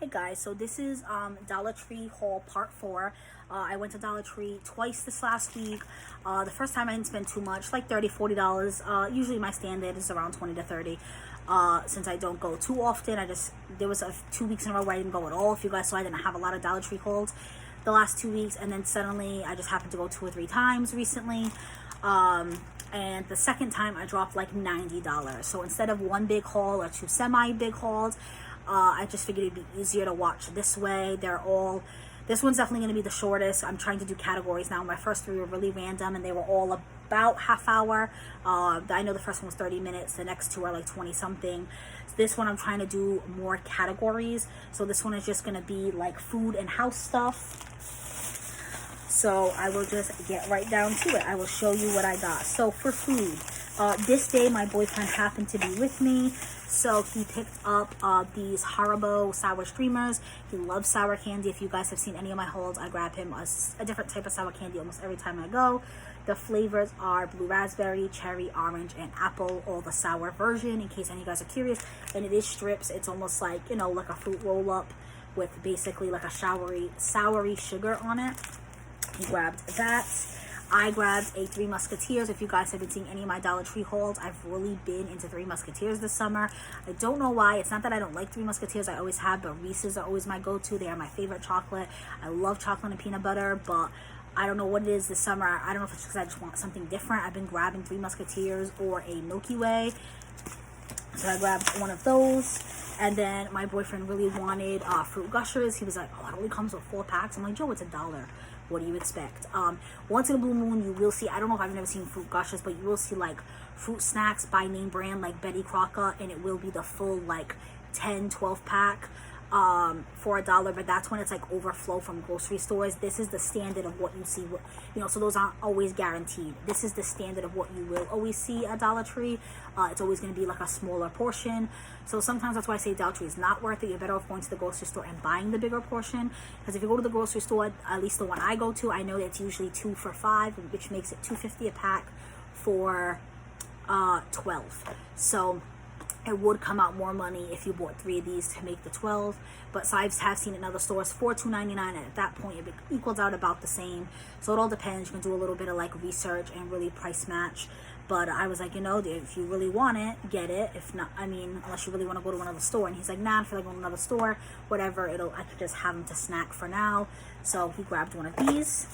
Hey guys, so this is Dollar Tree haul part 4. I went to Dollar Tree twice this last week. The first time I didn't spend too much, like $30-$40. Usually my standard is around 20 to 30. Since I don't go too often, there was 2 weeks in a row where I didn't go at all. If you guys saw, I didn't have a lot of Dollar Tree hauls the last 2 weeks, and then suddenly I just happened to go 2 or 3 times recently. And the second time I dropped like $90. So instead of one big haul or 2 semi-big hauls, I just figured it'd be easier to watch this way. This one's definitely going to be the shortest. I'm trying to do categories now. My first 3 were really random and they were all about half hour. I know the first one was 30 minutes. The next 2 are like 20 something. This one I'm trying to do more categories. So this one is just going to be like food and house stuff. So I will just get right down to it. I will show you what I got. So for food, this day my boyfriend happened to be with me. So he picked up these Haribo sour streamers. He loves sour candy. If you guys have seen any of my hauls, I grab him a different type of sour candy almost every time I go. The flavors are blue raspberry, cherry, orange, and apple, all the sour version, in case any of you guys are curious. And it is strips. It's almost like, you know, like a fruit roll-up with basically like a soury sugar on it. He grabbed that. I grabbed a Three Musketeers. If you guys have been seeing any of my Dollar Tree hauls, I've really been into Three Musketeers this summer. I don't know why. It's not that I don't like Three Musketeers. I always have, but Reese's are always my go-to. They are my favorite chocolate. I love chocolate and peanut butter, but I don't know what it is this summer. I don't know if it's because I just want something different. I've been grabbing Three Musketeers or a Milky Way. So I grabbed one of those. And then my boyfriend really wanted Fruit Gushers. He was like, oh, it only comes with 4 packs. I'm like, Joe, it's $1. What do you expect? Once in a blue moon, you will see, I don't know if I've never seen Fruit Gushers, but you will see like fruit snacks by name brand like Betty Crocker, and it will be the full like 10-12 pack for $1, but that's when it's like overflow from grocery stores. This is the standard of what you see, so those aren't always guaranteed. This is the standard of what you will always see at Dollar Tree. It's always going to be like a smaller portion. So sometimes that's why I say Dollar Tree is not worth it. You're better off going to the grocery store and buying the bigger portion, because if you go to the grocery store, at least the one I go to, I know that it's usually 2 for $5, which makes it $2.50 a pack for 12. So it would come out more money if you bought 3 of these to make the 12, but I have seen it in other stores for $2.99, and at that point it equals out about the same. So it all depends. You can do a little bit of like research and really price match. But I was like, if you really want it, get it. If not, unless you really want to go to another store. And he's like, nah, I feel like going to another store, whatever. I could just have him to snack for now. So he grabbed one of these.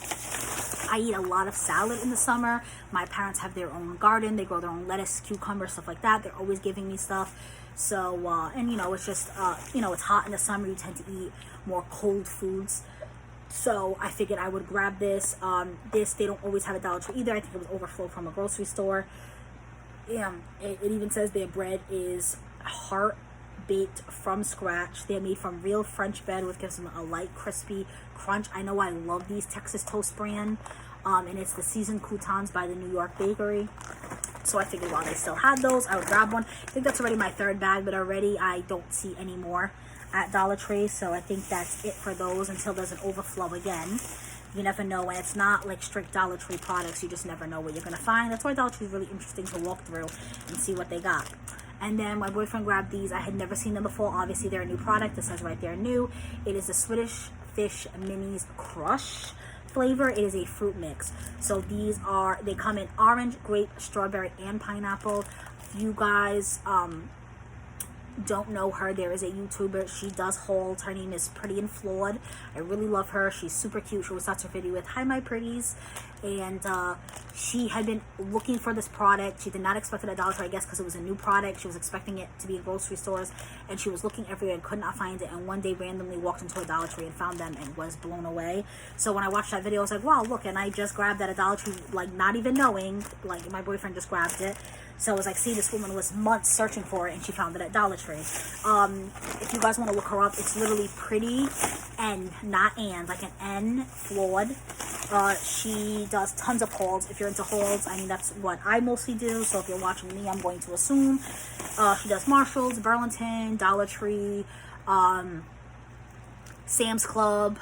I eat a lot of salad in the summer. My parents have their own garden. They grow their own lettuce, cucumber, stuff like that. They're always giving me stuff. So, it's just, it's hot in the summer. You tend to eat more cold foods. So I figured I would grab this. They don't always have a Dollar Tree either. I think it was overflow from a grocery store. It even says their bread is heart baked from scratch. They're made from real French bread, which gives them a light, crispy crunch. I know I love these Texas Toast brand. And it's the seasoned croutons by the New York Bakery. So I figured while they still had those, I would grab one. I think that's already my 3rd bag, but already I don't see any more at Dollar Tree. So I think that's it for those until there's an overflow again. You never know, and it's not like strict Dollar Tree products. You just never know what you're going to find. That's why Dollar Tree is really interesting to walk through and see what they got. And then my boyfriend grabbed these. I had never seen them before. Obviously, they're a new product. It says right there, new. It is the Swedish Fish Minis Crush flavor. It is a fruit mix. So they come in orange, grape, strawberry, and pineapple. If you guys don't know her, there is a YouTuber. She does hauls. Her name is Pretty and Flawed. I really love her. She's super cute. She always starts her video with, hi my pretties. And she had been looking for this product. She did not expect it at Dollar Tree, I guess, because it was a new product. She was expecting it to be in grocery stores, and she was looking everywhere and could not find it, and one day randomly walked into a Dollar Tree and found them and was blown away. So when I watched that video, I was like, wow, look, and I just grabbed that at Dollar Tree, like not even knowing, like my boyfriend just grabbed it. So I was like, see, this woman was months searching for it, and she found it at Dollar Tree. If you guys want to look her up, it's literally Pretty N, not and, like an N, Flawed. She does tons of hauls. If you're into hauls, that's what I mostly do. So if you're watching me, I'm going to assume. She does Marshalls, Burlington, Dollar Tree, Sam's Club,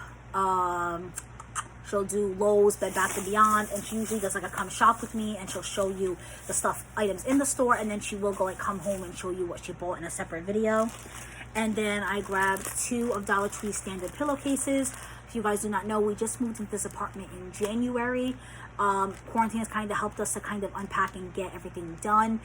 She'll do Lowe's, Bed Bath & Beyond, and she usually does like a come shop with me, and she'll show you the items in the store, and then she will go like come home and show you what she bought in a separate video. And then I grabbed 2 of Dollar Tree standard pillowcases. If you guys do not know, we just moved into this apartment in January. Quarantine has kind of helped us to kind of unpack and get everything done.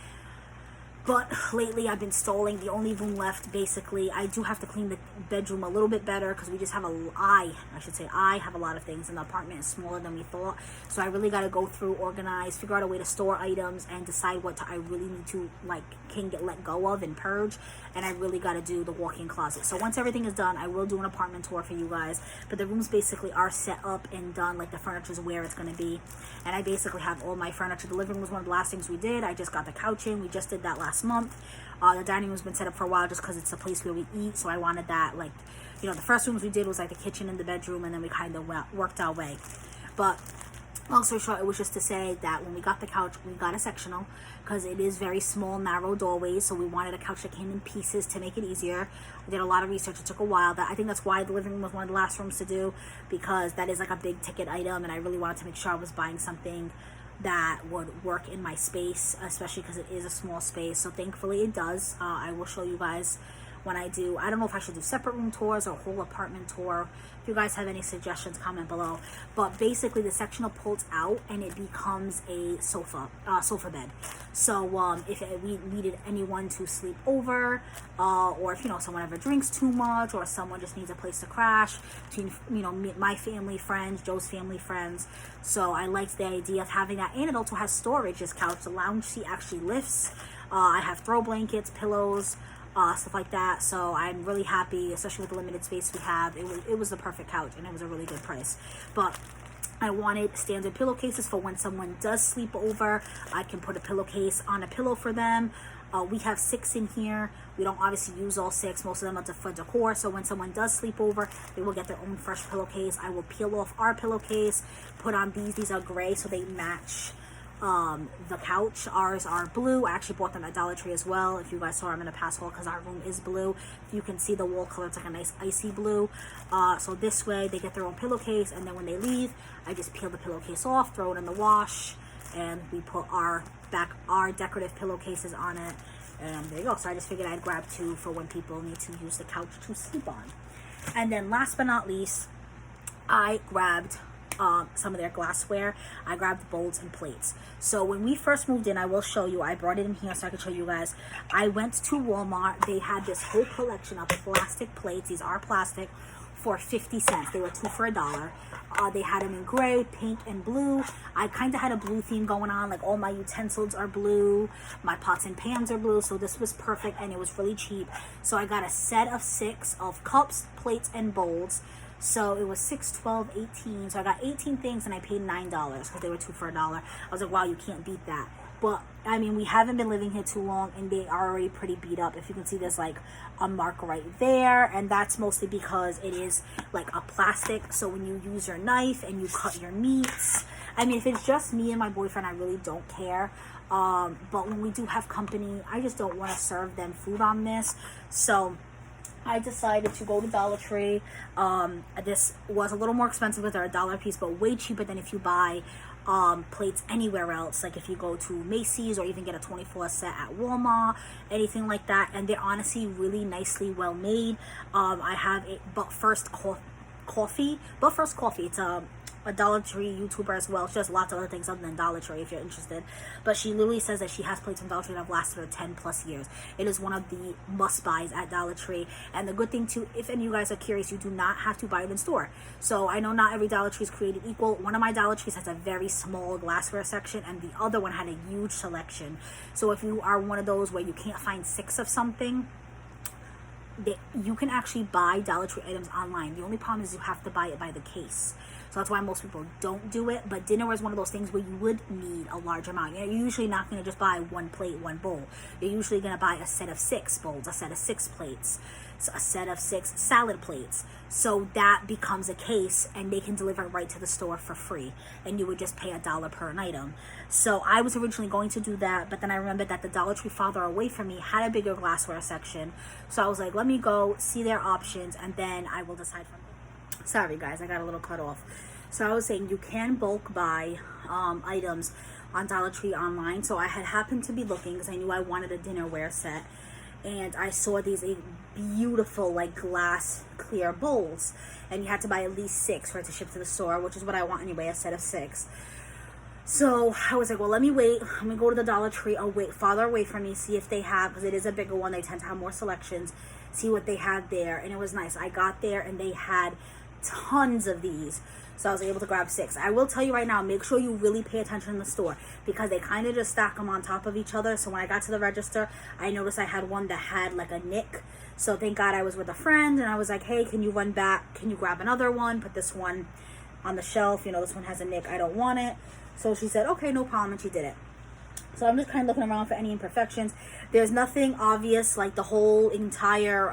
But lately I've been stalling. The only room left, basically, I do have to clean the bedroom a little bit better because we just have I have a lot of things, and the apartment is smaller than we thought. So I really got to go through, organize, figure out a way to store items, and decide what I really need to, like, can get let go of and purge. And I really got to do the walk-in closet. So once everything is done, I will do an apartment tour for you guys. But the rooms basically are set up and done, like the furniture is where it's going to be. And I basically have all my furniture. The living room was one of the last things we did. I just got the couch in. We just did that last month. The dining room's been set up for a while just because it's the place where we eat. So I wanted that, like, you know, the first rooms we did was like the kitchen and the bedroom, and then we kind of worked our way. But long story short, it was just to say that when we got the couch, we got a sectional because it is very small, narrow doorways. So we wanted a couch that came in pieces to make it easier. We did a lot of research. It took a while. I think that's why the living room was one of the last rooms to do, because that is like a big ticket item, and I really wanted to make sure I was buying something that would work in my space, especially because it is a small space. So thankfully it does. I will show you guys when I do. I don't know if I should do separate room tours or whole apartment tour. If you guys have any suggestions, comment below. But basically the sectional pulls out and it becomes a sofa bed. So if we needed anyone to sleep over, or if, you know, someone ever drinks too much, or someone just needs a place to crash between, you know, my family, friends, Joe's family, friends. So I liked the idea of having that, and it also has storage. This couch, the lounge seat actually lifts. I have throw blankets, pillows, stuff like that. So I'm really happy, especially with the limited space we have. It was the perfect couch, and it was a really good price. But I wanted standard pillowcases for when someone does sleep over. I can put a pillowcase on a pillow for them. We have 6 in here. We don't obviously use all 6. Most of them are for decor. So when someone does sleep over, they will get their own fresh pillowcase. I will peel off our pillowcase, put on these. These are gray, so they match the couch. Ours are blue. I actually bought them at Dollar Tree as well. If you guys saw, I'm in a pass haul because our room is blue. You can see the wall color. It's like a nice icy blue. So this way they get their own pillowcase, and then when they leave, I just peel the pillowcase off, throw it in the wash, and we put our decorative pillowcases on it. And there you go. So I just figured I'd grab 2 for when people need to use the couch to sleep on. And then last but not least, I grabbed some of their glassware. I grabbed bowls and plates. So when we first moved in, I will show you, I brought it in here so I could show you guys. I went to Walmart. They had this whole collection of plastic plates. These are plastic, for 50 cents. They were 2 for $1. They had them in gray, pink, and blue. I kind of had a blue theme going on. Like all my utensils are blue. My pots and pans are blue. So this was perfect, and it was really cheap. So I got a set of 6 of cups, plates, and bowls. So it was 6, 12, 18. So I got 18 things, and I paid $9 because they were 2 for $1. I was like, wow, you can't beat that. But I mean, we haven't been living here too long, and they are already pretty beat up. If you can see, there's like a mark right there, and that's mostly because it is like a plastic. So when you use your knife and you cut your meats, I mean, if it's just me and my boyfriend, I really don't care. But when we do have company, I just don't want to serve them food on this. So I decided to go to Dollar Tree. This was a little more expensive because they're $1 a piece, but way cheaper than if you buy plates anywhere else. Like if you go to Macy's or even get a 24 set at Walmart, anything like that. And they're honestly really nicely well made. I have a But First Coffee. It's a Dollar Tree YouTuber as well. She does lots of other things other than Dollar Tree if you're interested. But she literally says that she has plates from Dollar Tree that have lasted her 10 plus years. It is one of the must buys at Dollar Tree. And the good thing too, if any of you guys are curious, you do not have to buy it in store. So I know not every Dollar Tree is created equal. One of my Dollar Trees has a very small glassware section, and the other one had a huge selection. So if you are one of those where you can't find 6 of something, you can actually buy Dollar Tree items online. The only problem is you have to buy it by the case. So that's why most people don't do it. But dinner is one of those things where you would need a large amount. You're usually not going to just buy 1 plate, 1 bowl. You're usually going to buy a set of 6 bowls, a set of 6 plates, a set of 6 salad plates. So that becomes a case, and they can deliver it right to the store for free. And you would just pay $1 per an item. So I was originally going to do that, but then I remembered that the Dollar Tree farther away from me had a bigger glassware section. So I was like, let me go see their options, and then I will decide from there. Sorry guys, I got a little cut off. So I was saying you can bulk buy items on Dollar Tree online. So I had happened to be looking because I knew I wanted a dinnerware set, and I saw these beautiful like glass clear bowls, and you had to buy at least 6 for it to ship to the store, which is what I want anyway, a set of 6. So I was like, well, let me wait. I'm gonna go to the Dollar Tree farther away from me, see if they have, because it is a bigger one, they tend to have more selections, see what they had there. And it was nice. I got there and they had tons of these, so I was able to grab 6. I will tell you right now, make sure you really pay attention in the store, because they kind of just stack them on top of each other. So when I got to the register, I noticed I had one that had like a nick. So thank God I was with a friend, and I was like, hey, can you run back, can you grab another one, put this one on the shelf, you know, this one has a nick, I don't want it. So she said, okay, no problem, and she did it. So I'm just kind of looking around for any imperfections. There's nothing obvious, like the whole entire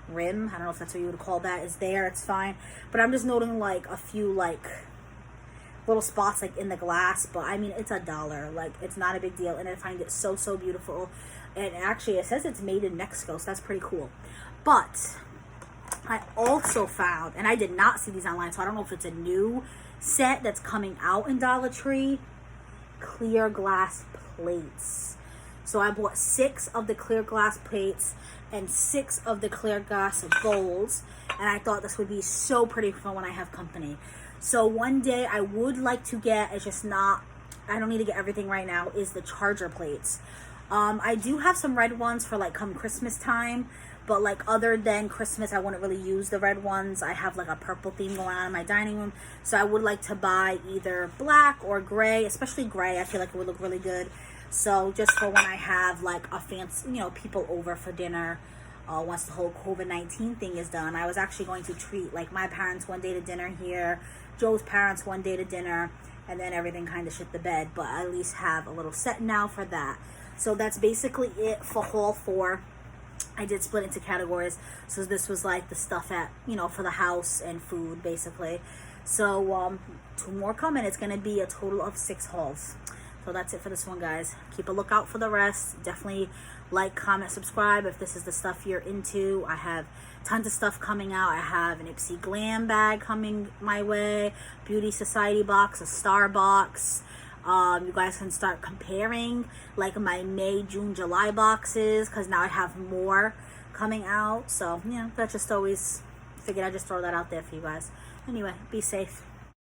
rim, I don't know if that's what you would call that, is there. It's fine. But I'm just noting like a few like little spots like in the glass. But I mean, it's $1. Like, it's not a big deal. And I find it so, so beautiful. And actually, it says it's made in Mexico, so that's pretty cool. But I also found, and I did not see these online, so I don't know if it's a new set that's coming out in Dollar Tree, clear glass plates. So I bought 6 of the clear glass plates and 6 of the clear glass bowls, and I thought this would be so pretty for when I have company. So one day I would like to get, it's just not, I don't need to get everything right now, is the charger plates. I do have some red ones for like come Christmas time, but like other than Christmas, I wouldn't really use the red ones. I have like a purple theme going on in my dining room, so I would like to buy either black or gray, especially gray. I feel like it would look really good. So just for when I have like a fancy, you know, people over for dinner, once the whole COVID-19 thing is done. I was actually going to treat like my parents one day to dinner here, Joe's parents one day to dinner, and then everything kind of shit the bed. But I at least have a little set now for that. So that's basically it for haul 4. I did split into categories. So this was like the stuff at, you know, for the house and food basically. So 2 more coming. It's going to be a total of 6 hauls. So that's it for this one, guys. Keep a lookout for the rest. Definitely like, comment, subscribe if this is the stuff you're into. I have tons of stuff coming out. I have an Ipsy Glam bag coming my way, Beauty Society box, a Star box. You guys can start comparing like my May, June, July boxes, because now I have more coming out. So yeah, that's just always figured I'd just throw that out there for you guys. Anyway, be safe.